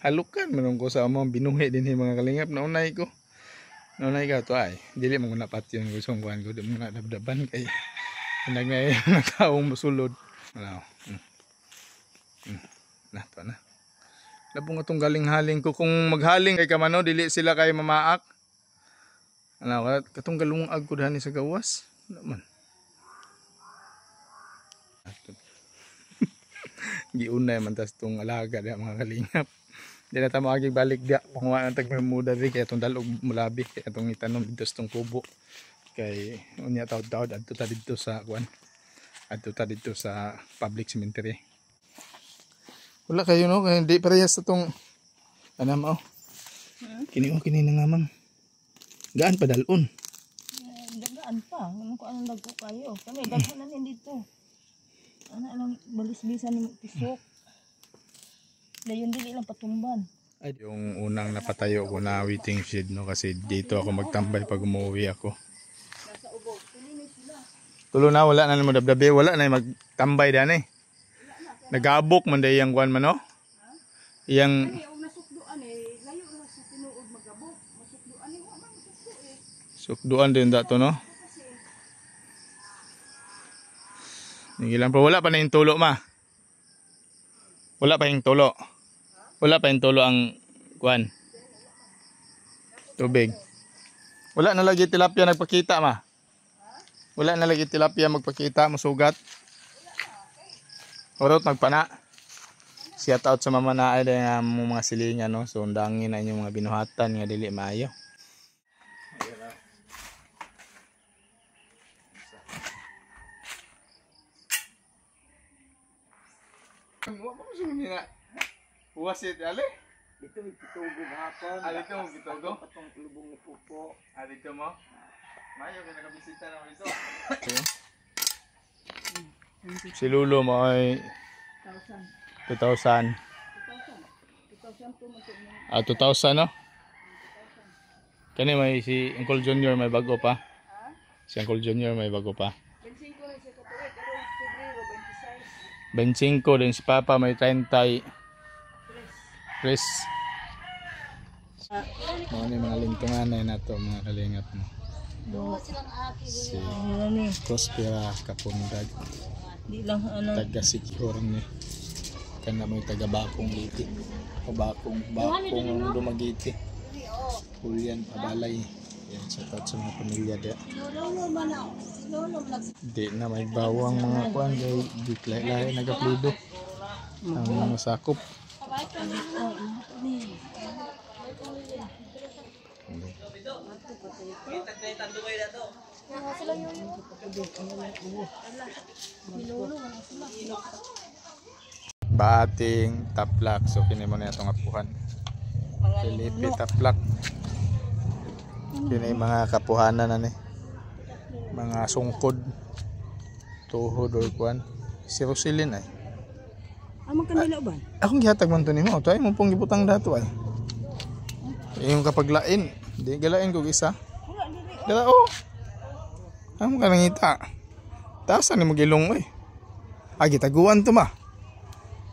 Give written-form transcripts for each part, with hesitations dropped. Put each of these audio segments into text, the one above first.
Halukan man ko sa among binuhi din mga kalingap. Naunay ko. Naunay ka to ay. Dili mo na patyon ko sa kuan ko. Di mo na dabdaban kay nagay mga taong musulod. Ano. Na to na. Labong atong galing-haling ko kung maghaling kay kamano dili sila kay mamaak. Ano katong galungag ko dani sa gawas. Naman. Giunay man tas tong alaga da mga kalingap. Di na ta maagi balik da panguha ng tagmemuda ri kay atong dalog mulabi kay atong itanom dito sa tong kubo. Kay unya taud-taud adto ta dito sa kuan. Adto ta dito sa public cemetery. Wala kayo no kay di parehas sa tong ana mao. Kini na nga ma'am. Gaan pa dalon. Dagaan pa. Ano ko anong dagko kayo. Kami dagko na din dito. Ano lang balis-bisan ni pisok. Dayon dili lang patumban. Ay yung unang napatayo ko na waiting shed no kasi dito ako magtambay pag umuwi ako. Nasa ubos. Tuloy sila. Tulo na wala na mo dabdabe wala na magtambay dani. Nagabok man day yang kuan man no. Iyang nasukduan layo ra sa tinuod magabok. Masukduan wa man masukdo sukduan din dato no. Nigilan pa wala pa na yung tulo ma. Wala pa yung tulo. Wala pa yung tulo ang kuan. Tubig. Wala na lagi tilapia nagpakita ma. Wala na lagi tilapia magpakita masugat. Orot magpana. Shout out sa mama na ay nga mga silingan no. So undangin na inyong mga binuhatan nga dili maayo. Wa mo sino nila. Huwasit ali. Dito gitugo hapon. Dito mo gitugo. Patong lubong ni pupo. Dito mo. Mayo ka nakabisita na dito. Si Lulo mo ay 2,000. 2,000 no? Kani may si Uncle Junior may bago pa. Si Uncle Junior may bago pa. 25 din si Papa may 30. Chris. Mga mga lintungan na ito mga kalingap mo. Si Prospera Kapundag. Di lang ano. Taga Sikihor ni. Kana mo taga Bakong Liti. O Bakong Dumagiti. Julian Pabalay. Yan sa sa mga pamilya dia. Di na may bawang mga kuan kay di lahi nagapludo. Ang mga sakop. Bating taplak so kini mo na itong apuhan. Filipi taplak. Kini mga kapuhanan na ni. Mga sungkod. Tuhod or kuan. Si Rosilin ay. Amang kanila ba? Akong gihatag man to nimo. Tay mo pong gibutang dato ay. Yung kapag lain, di galain ko isa. Dala oh. Amo ka nangita. Taasan ni mo gilong oy. Gitaguan to ma.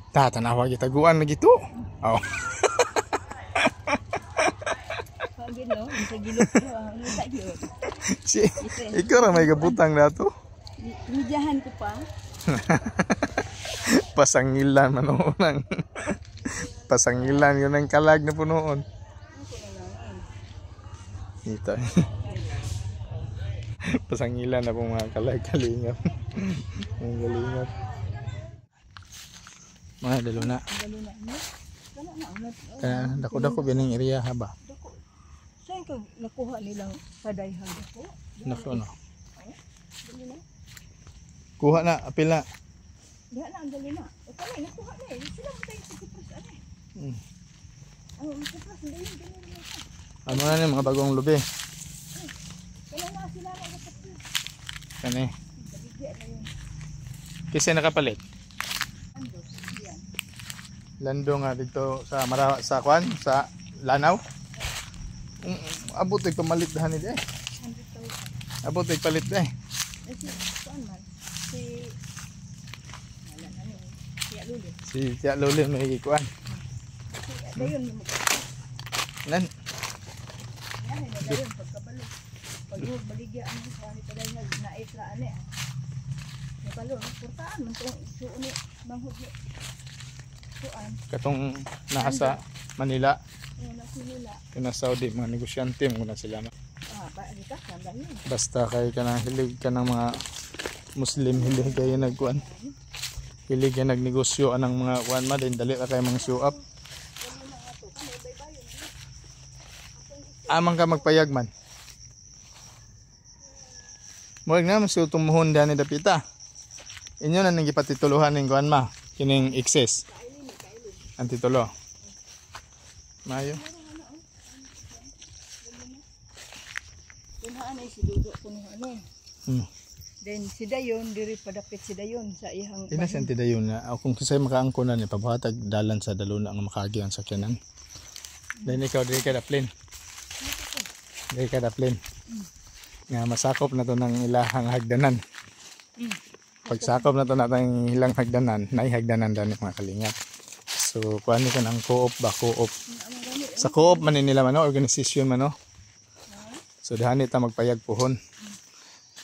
Tatanawa gitaguan na gito. Oh. Pagino, sa gilot ko ang sa gyud. Si ikaw ra may gabutang dato. Mijahan ko pa. Pasangilan manoon. Pasangilan yun ang kalag na punoon. Ito. Pasangilan na pong mga kalag kalingap. Mga kalingap. Mga dalo na. Dako-dako bining area ha ba? Saan ka nakuha nilang padayhan ko? Nako no. Kuha na, apil na. Diha na ang dali na. O kami, nakuha na eh. Sila mo tayo sa kupras ano eh. Ang kupras, hindi yun. Ano na mga bagong lubi? Kaya na sila na kapatid. Kani. Kasi nakapalit? Ando, yan. Lando nga dito sa sa kwan, sa Lanaw. Abot ay pamalit dahan nila eh. 100,000. Abot ay palit eh. Si, saan man? Si Tia Luli Si Tia Luli may ikuan. Dayon mo. Nan, Yan, dayon pagkabalo. Pag baligya ang sa ani paday na naitra ani. Kabalo, portaan man tong isuo ni manghud ni. Kuan. katong nasa Manila, Wala sila. na Saudi, mga negosyante mo na sila. Ba dito sandan ni. Basta kay ka na hilig ka ng mga Muslim, hilig kayo nagkuan. Hilig kayo nagnegosyo anang mga kuan ma, din dali ra kay mga show up. Amang ka magpayag man. Muwag na mas tumuhon dani dapita. Inyo na nang gipatituluhan ning kuan ma, kining excess. Ang titulo. Mayo. Kunhaan ay si Dudo kunuhan eh. Then si Dayon, diri padapit si Dayon sa ihang Ina sa antidayon na kung kisay makaangko na ni pabuhatag dalan sa daluna ang makagi ang sakyanan. Then ikaw diri ka daplin. Diri ka daplin. Nga masakop na to ng ilahang hagdanan. Pagsakop na to natang ilang hagdanan, nay hagdanan dani mga kalingap. So kuan ni kanang co-op ba, co-op. Sa co-op man nila man organisasyon man no. So dihani ta magpayag puhon.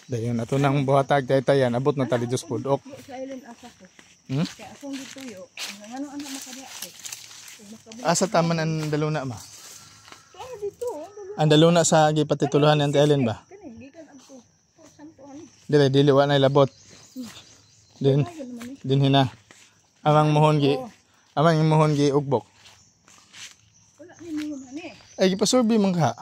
Dayon ato nang buhatag taytayan abot na tali dos pudok. sa island asa ko. Kaya akong gituyo, ano makadiya ko. Asa taman ang daluna ma? Kaya dito, Ang daluna sa gipatituluhan ng Ellen ba? kani gikan adto. Santo ani. Dili wa na labot. Din hina. Amang mohon gi ugbok. Wala ni mo ani. Ay gipasurvey man ka.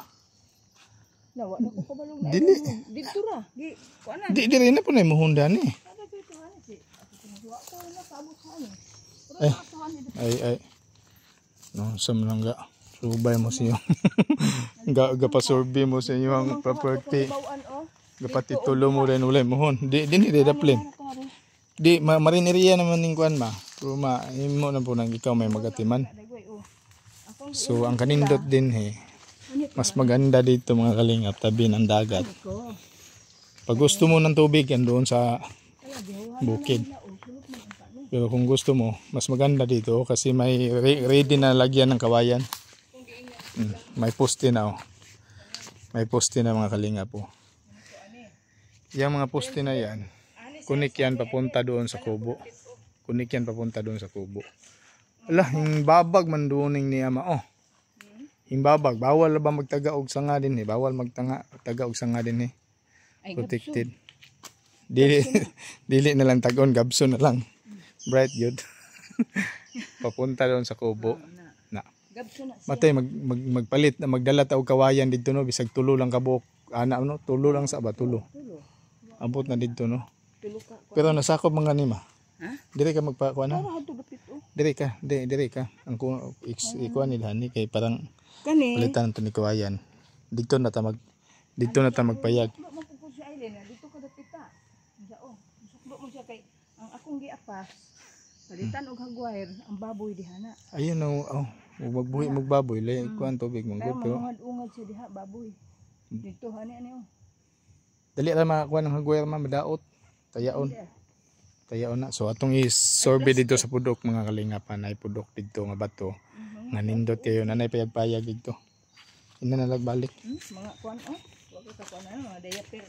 Nawa na ko kabalong na. Dili. Dito ra. Gi kuana. Di diri na po na mohonda ni. Ada dito ani si. Ako tinuwa ko na kabot sa ani. Ay. No, sa manangga. Subay mo siyo. Gapasurvey mo sa iyong property. Gapatitulo mo rin ulay mohon. Di daplin. Di marineriya naman ning kuan ma. Pero imo na po nang ikaw may magatiman. So ang kanindot din mas maganda dito mga kalingap tabi ng dagat. Pag gusto mo ng tubig yan doon sa bukid. Pero kung gusto mo, mas maganda dito kasi may ready na lagyan ng kawayan. May poste na May poste na mga kalingap po. Yung mga poste na yan, kunik yan papunta doon sa kubo. Kunik yan papunta doon sa kubo. Ala, yung babag man doon ni ama yung babag, bawal ba magtaga og sanga din bawal magtaga og sanga din protected. Dili na lang tagon, gabso na lang. Bright good. Papunta doon sa kubo. Na. Matay magpalit na magdala ta og kawayan dito no bisag tulo lang kabuk. Tulo lang sa ba tulo. Abot na dito no. Pero nasakop mga nima. Dire ka magpakuan na. Dire ka. Ang ikuan nila ni kay parang kani palitan to ni kawayan. Dito na ta magpayag. Dito ka dapita. Jao. Sukdo mo siya kay ang akong giapas. Palitan og hagwire ang baboy dihana. Ayun magbaboy lay kuan tubig mong Pero pero ungad siya diha baboy. Dito ani dali ra makakuha ng hagwire madaot. Tayaon na. So atong i-survey dito sa pudok mga kalingapan ay pudok dito nga bato. Nga nindot kayo nanay payag-payag dito. Ina na nagbalik. Mga kuan wag ka kuan mga diaper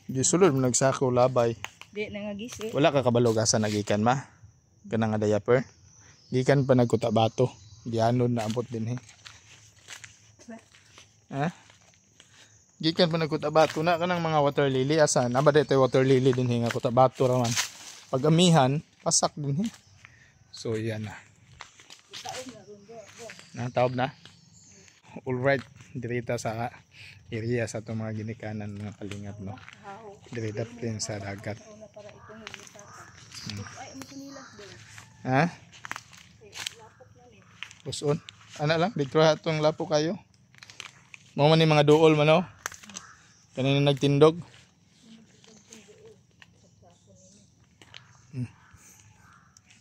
Di sulod mo nagsako labay. Di nangagisi. Wala ka kabalog asa nagikan ma. Kana nga diaper. Gikan pa nagkuta bato. Gianod na abot din Gikan pa nagkuta bato na kanang mga water lily asan. Aba dito water lily din nga kuta bato raman. Pag amihan, pasak din So yan na. Taob na. Alright, dirita sa area sa itong mga ginikanan mga kalingap no. Dirita din sa dagat. Puson. Ana lang, dito itong lapo kayo. Mo man ni mga duol man kanina nagtindog.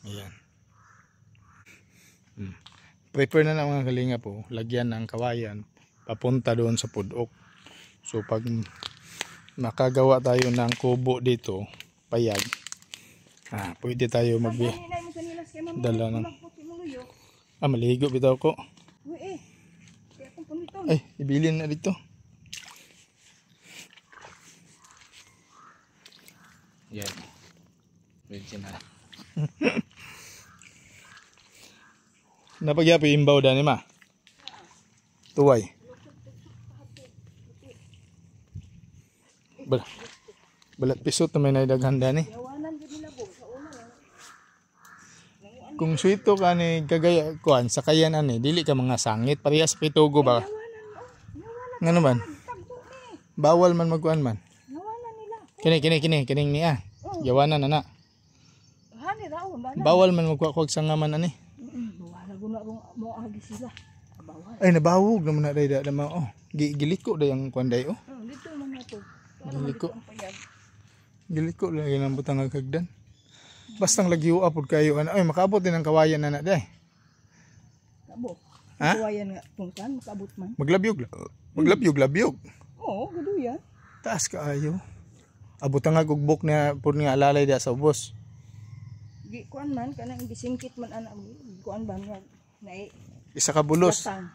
Ayan. Prepare na ng mga kalinga po. Lagyan ng kawayan. Papunta doon sa pudok. So pag makagawa tayo ng kubo dito, payag. Pwede tayo dala ng Maligo bitaw ko. Uy kaya akong puniton. Ay, ibilin na dito. Yan. Original. Napagyapo yung imbaw dani ma. Tuway. Balat pisot na may naidaghan dani. Yawanan gid nila go sa una lang. Kung suito ka ni kagaya kuan sa kayan ani, dili ka mga sangit parehas pitugo ba? Yawanan Ngano man? tagbo ni. Bawal man magkuan man. Yawanan nila. Kining niya. Yawanan na. Hani raon ba? Bawal man magkukwag sa ngaman ani. Bawala guna rong mo agi sila. Bawal. Ay nabawog naman na day da ma oh. Giliko day ang kuan day oh. Dito man na to. Giliko. Giliko lagi nang butang agagdan. Bastang lagi upod kayo ano ay makaabot din ang kawayan na day. Kabo. Ha? Kawayan nga pungkan makaabot man. Maglabyog. Oo, gaduyan. Taas kaayo. Abot ang agugbok na pud nga alalay da sa ubos. Di kuan man kanang gisingkit man ana kuan ba nga nai Isa ka bulos. latang.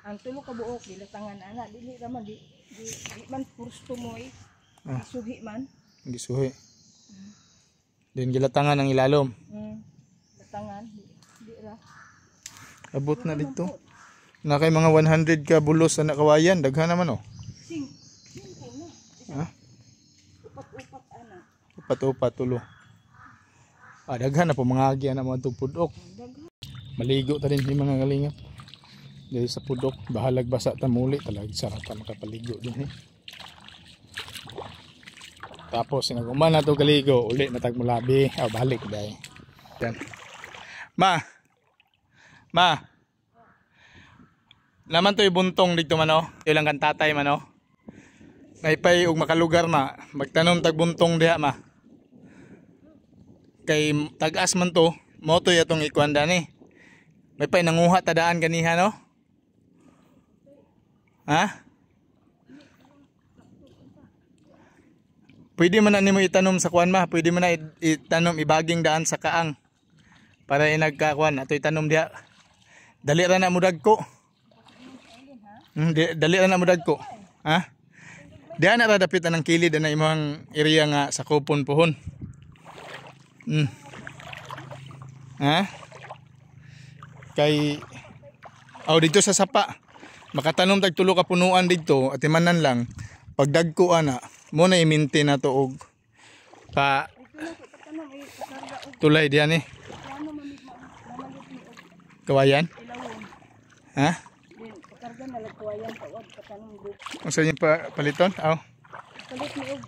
Ang tulo ka buok dilatangan ana dili ra man di man pursto mo suhi man. Gisuhi. Din gilatangan ang ilalom. Latangan di ra. Abot na dito. Na kay mga 100 ka bulos na kawayan, daghan naman oh. Sing ko na. Ha? Upat ana. Upat tulo. Daghan na po mga agi na mga pudok. Daghan. Maligo ta rin yung mga kalingap. Dahil sa pudok, bahalag basa ta muli, talagang sarap ta makapaligo din eh. Tapos sinaguman na to kaligo, uli matag mulabi, balik dahil. Yan. Ma. Naman to buntong dito man oh. Ilang kan tatay man oh. Naipay og makalugar ma, magtanom tag buntong diha ma. Kay tagas man to, mo to yatong ikuanda ni. May pay nanguha tadaan ganiha no? Ha? Pwede man na nimo itanom sa kuan ma, pwede man na itanom ibaging daan sa kaang. Para inagkakuan ato itanom diha. Dali ra na mudag ko. Dali ra na mudag ko. Ha? Diha na ra dapit anang kilid na imong area nga sa kupon pohon. Ha? Kay dito sa sapa. Makatanom tag tulo ka punuan dito at imanan lang pagdagko ana mo na i-maintain na to og pa tulay diyan eh. Kawayan? Ha? Pakarga na lang kawayan tawag katanong gud. Unsa yung paliton? Aw. Palit ni og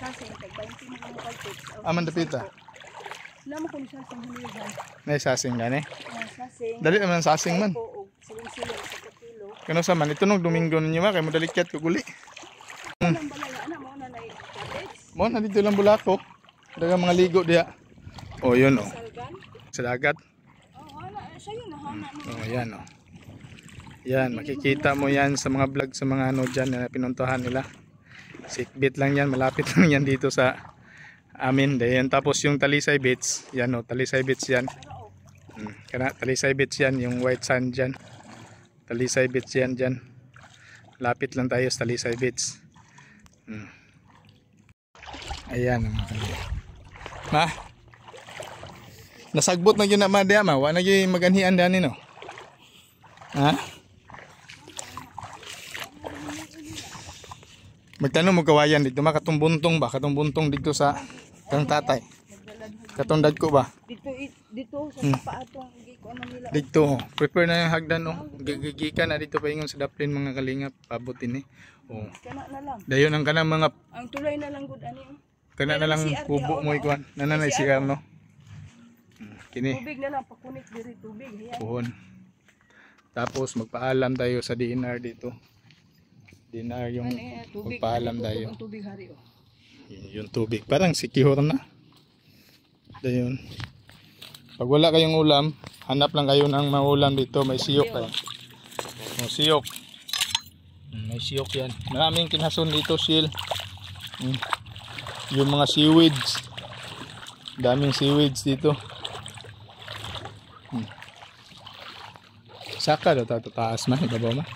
sasi tag 20 mo mo kalpit. Aman dapita. Namo kun sa hiligan. Nay sasing gani. Sasing. Dali naman sasing man. Siling-siling sa kilo. Kano sa man itunog Domingo ninyo ma kay mo dalikat ko guli. Anong balala ana mo na nay cabbage? Mo na dito lang bulako. Daga mga ligo diha. Oh yun oh. Salgan? Sa dagat. Ana sayo na hana mo. Oh yan oh. Yan makikita mo yan sa mga vlog sa mga ano dyan na pinuntahan nila. Sikbit lang yan, malapit lang yan dito sa amin. Dayan tapos yung Talisay Beach, yan oh, Talisay Beach yan. Talisay Beach yan, yung white sand dyan. Talisay Beach yan dyan. Lapit lang tayo sa Talisay Beach. Ayan ang mga kanila. Ma? Nasagbot na yun na madya ma, wala na yun maganhian dyan no? Ha? Magtanong mo kawayan dito ma, katong buntong ba? Katong buntong dito sa kang tatay. Katong dagko ba? Dito sa paatong giko na nila. Dito, prepare na yung hagdan oh. Gigikan na dito pa ingon sa daplin mga kalingap, pabutin eh. Oh. Kana na lang. Dayon ang kanang mga Ang tulay na lang gud ani. kana na lang kubo mo ikuan. Nananay CR no. Kini. Tubig na lang pakunit diri tubig. Puhon. Tapos magpaalam tayo sa DNR dito. DNR yung magpaalam tayo. Tubig hari oh. Yung tubig parang secure na. Dayon. Pag wala kayong ulam, hanap lang kayo ng maulam dito, may siyok kayo. Oh, siyok. May siyok yan. Maraming kinason dito, seal. Yung mga seaweeds. Daming seaweeds dito. Saka daw tayo taas man, ibabaw man.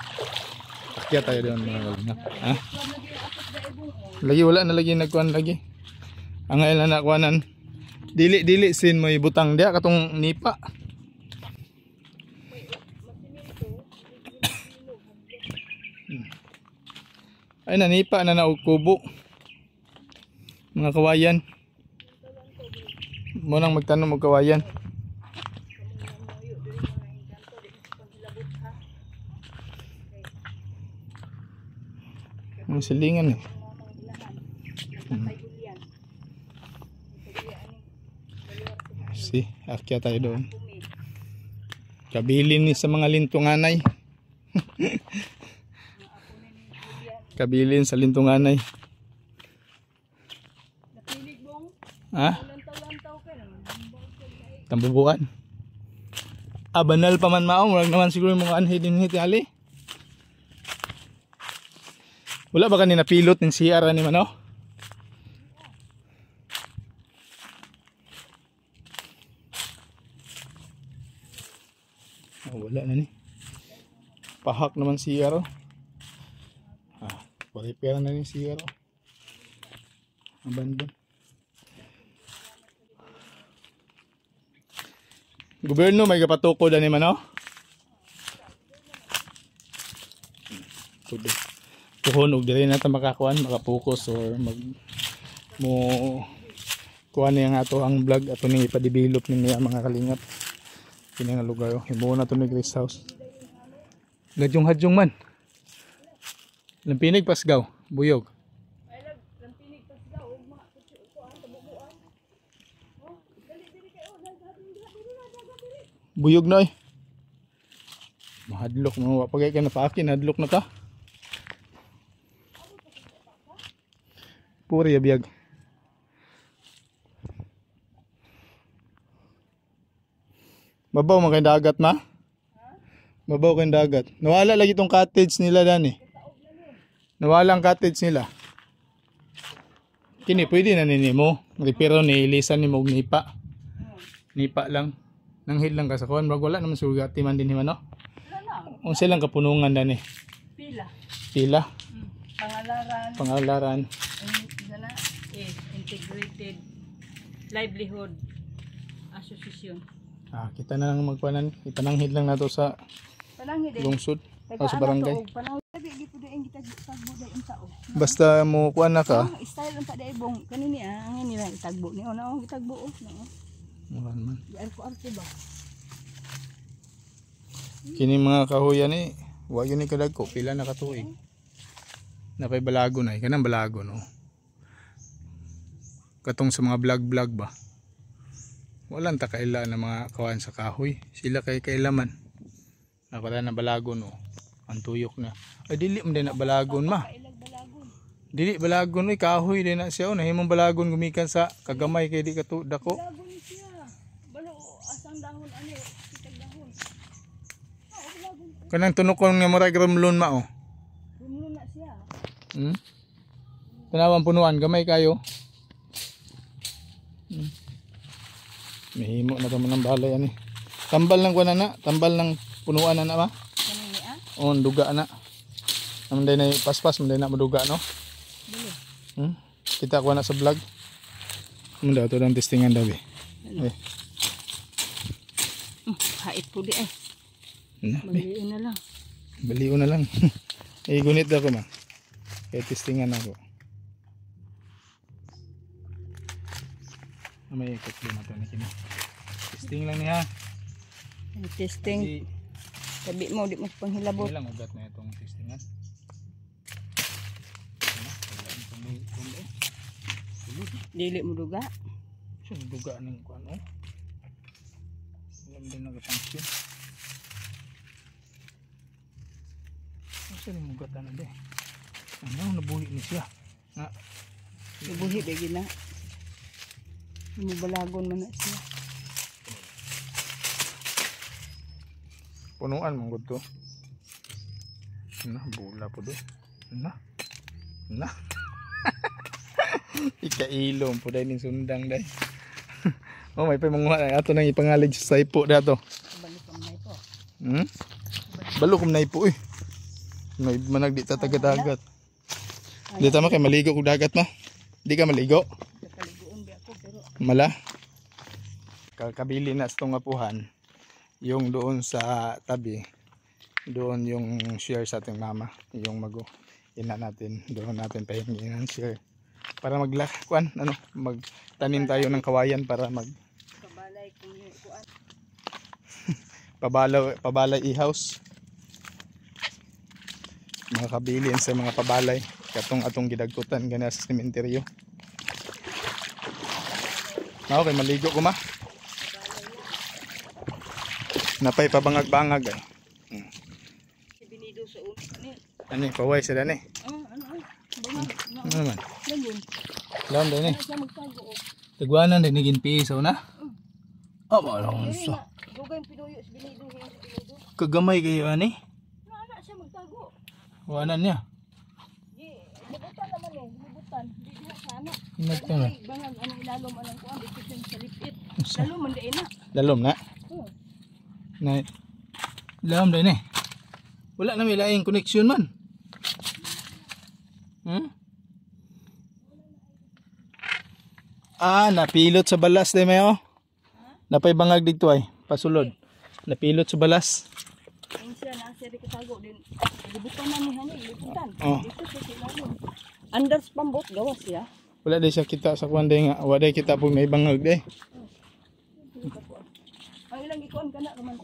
Akyat tayo doon mga kalingap. Ha? Lagi wala na lagi nagkuhan lagi. Ang ngayon na nakuhanan. Dili sin mo ibutang dia katong nipa. Ay nanipa na naog kubo. Mga kawayan. Mo nang magtanom og kawayan. Ang silingan eh. Si, akyat tayo doon. Kabilin ni sa mga lintunganay. Kabilin sa lintunganay. Ha? Tambubuan. Banal pa man maong, wala naman siguro yung mga anhid din hiti ali. Wala ba kanina pilot ng CR ni Mano? Wala na ni. Pahak naman CR. Pare-pera na ni CR. Abandon. Gobyerno may kapatukod ani Mano? Kudo. Puhon og diri na ta makakuan, makapokus or mag mo kuan niya nga ato ang vlog ato ning ipa-develop niya mga kalingap. Kini nga lugar himo na to ni guest house. Gadyong-hadyong man. Lampinig pasgaw, buyog. Ay lampinig pasgaw og mga kuan tabubuan. Oh, dali kay dili. Buyog noy. Mahadlok mo pagay ka na paakin, hadlok na ka. Puri abiyag. Babaw man kay dagat ma? Babaw kay dagat. Nawala lagi tong cottage nila dani. Nawala ang cottage nila. Kini pwede na ninimo. Repero ni ilisan ni mog nipa. Nipa lang. Nanghid lang ka sa kuan, wala naman sugati man din hima no. Unsa lang kapunungan dani? Pila. Pangalaran. Integrated Livelihood Association. Kita na lang magpanan. Ipananghid lang nato sa lungsod o sa barangay. Basta mo kuan na ka. Style ang kadaibong kanini ang nila itagbo ni ona ang itagbo no. Man. Arko ba? Kini mga kahuyan ni wa gyud ni kadagko pila na katuig. Napay balago na kanang balago no. Katong sa mga vlog ba. Walang takaila na mga kawan sa kahoy. Sila kay kailaman. Nakala na balagon no. Ang tuyok na. Ay dili man din na balagon ma. Dili balagon oy kahoy din na siya na himong balagon gumikan sa kagamay kay di ka dako. Balagon siya. Balo asang dahon ani kitag dahon. Kanang tunokon nga murag rumlon ma oh. Rumlon na siya. Tanawan punuan gamay kayo. Mahimo na naman ng balay ani. Tambal lang ko na, tambal ng punuan na ba? Kanini On duga na. Naman na paspas, man na maduga no. Kita ko na sa vlog. Munda to lang testingan daw eh. Hait po di eh. Baliin na lang. Baliin na lang. Gunit ako ma. Kaya testingan ako. May ikot din na ito na kina. Testing lang niya. Testing. Sabi mo, di mo panghilabot. Ilang ugat na itong testingan. Dili mo duga. So, duga ng kuan oh. Alam din nag-function. Saan yung ugat na din? Ano, nabuhi ni siya. Nabuhi, bagi na. Balagon man na siya. Punuan mong gud to. Bula po do. Ikailom po dahil sundang dahil. Oh, may pamunguha ato nang ipangalig sa ipo dato. Balik ka man po. Hmm? Balo kum na ipo eh. May manag di tatagadagat. Di tama kay maligo kung dagat ma. Di ka maligo. Kaliguon di ako pero Mala. Kakabili na sa itong apuhan. Yung doon sa tabi. Doon yung share sa ating mama. Yung mago. Ina natin. Doon natin pahingin ang share. Para maglakuan. Ano? Magtanim tayo ng kawayan para kabalay kung kuan. pabalay i-house. Mga kabilin sa mga pabalay. Katong atong gidagkutan gana sa sementeryo. Okay, maligo ko ma. Napay pabangag-bangag ay. Si Binido sa ulo ani. Ani, paway sila ni. Ano? Bangag. Ano naman? Lagun. Alam din ni. Sa magtago. Tagwanan din naging piso na. Oh, malang Dili sa. na. Dugay pinuyo si Binido hiya si Binido. Kagamay kayo ani. Ana siya magtago. Wanan niya. Libutan naman eh, libutan. Di diha sana. Inagto na. Bangag ano ilalom anang kuan dito sa lipit. Lalo man di na. Lalom na. Oh. Na. Lalom din eh. Wala na may laing connection man. Napilot sa balas din mayo. Napay bangag dito ay pasulod. Napilot sa balas. Ang siya na siya di katago din. Libutan na ni hani, libutan. Oh. Dito sa ilalom. Anders pambot gawas siya. Wala din siya kita sa kuwan din nga. Wala din kita pag may bangag din. Ang ilang ikuan kana kaman.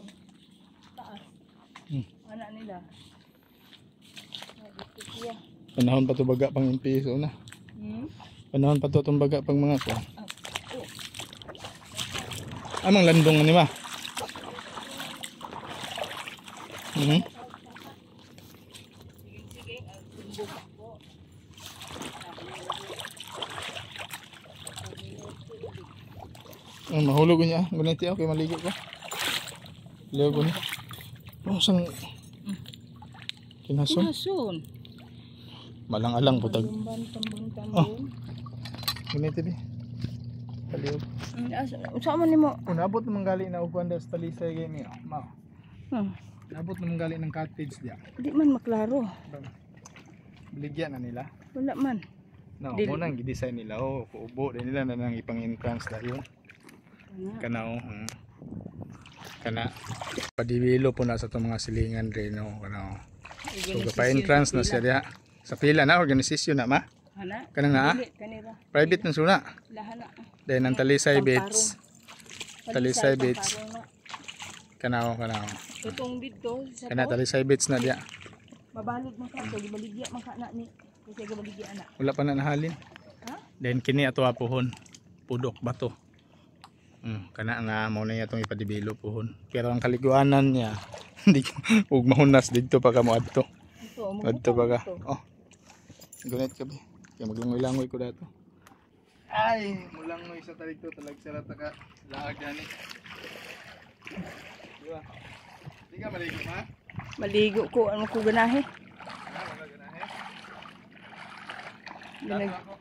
Taas. Anak nila. Dito siya. Panahon pa to baga pang impiso na. Panahon pa to itong baga pang mga ko. Amang landong ni ma. Sige, ang tumbok ako. Mahulog niya. Gunit ako kay maligo ko. Ligo ko ni. Oh, sang kinason. Kinason. Malang-alang butag. Tambon. Gunit bi. Paliog. Unsa man nimo? Unabot naman gali na upuan sa talisay kay ni. Ma. Hmm. Nabot naman gali ng cottage dia. Di man maklaro. Biligyan na nila. Wala man. No, Dili. mo nang gi-design nila. Oh, kuubo din nila na nang ipang-entrance dayon. Kana kana padibilo po na sa itong mga silingan rin no kana so pa-entrance na siya diha sa pila na organisasyon na ma Hana. kanang na Dili kanira. private na suna Lahana. then ang Talisay Beach kana Tutong dito sa kana Talisay Beach na diha mabalog man ka so gibaligya man ka na ni kasi gibaligya ana. wala pa na nahalin Ha? then kini ato apuhon pudok bato kana nga mo na itong ipadibilo pohon pero ang kaliguanan niya hindi ug mahunas dito pa ka mo adto adto pa ka oh gunit ka ba kaya maglangoy-langoy ko dato ay mulangoy sa taligto talag sara taka laag gani di ba di ka maligo ma Maligo ko ano ko ganahe. wala ganahe Ginag dato ako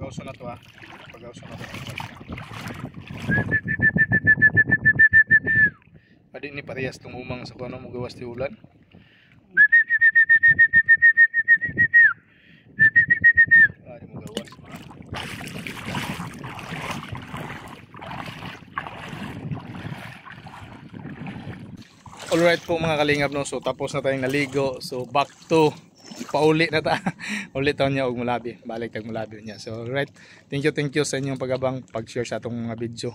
pagawso na to pagawso na to pwede ni parehas tong umang sa kuno mo gawas ti ulan di mo gawas ma alright po mga kalingap no so tapos na tayong naligo so back to pauli na ta ulit taon niya og mulabi balik tag mulabi niya so right thank you sa inyong pag-share sa atong mga video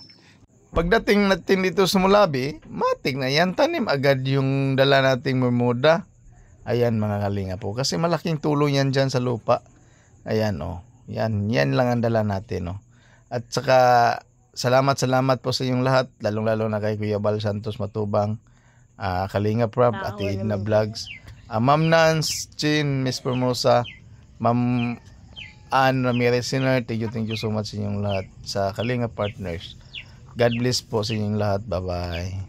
pagdating natin dito sa Mulabi, matik na yan, tanim agad yung dala nating bermuda. Ayan mga kalinga po, kasi malaking tulong yan dyan sa lupa. Ayan oh, yan lang ang dala natin oh. At saka salamat po sa inyong lahat, lalong-lalo na kay Kuya Bal Santos Matubang, Kalinga Prab, Ate Edna Vlogs, Ma'am Nance, Chin, Miss Formosa, Ma'am Ann Ramirez Sinner, thank you so much sa inyong lahat, sa Kalinga Partners. God bless po sa inyong lahat, bye bye.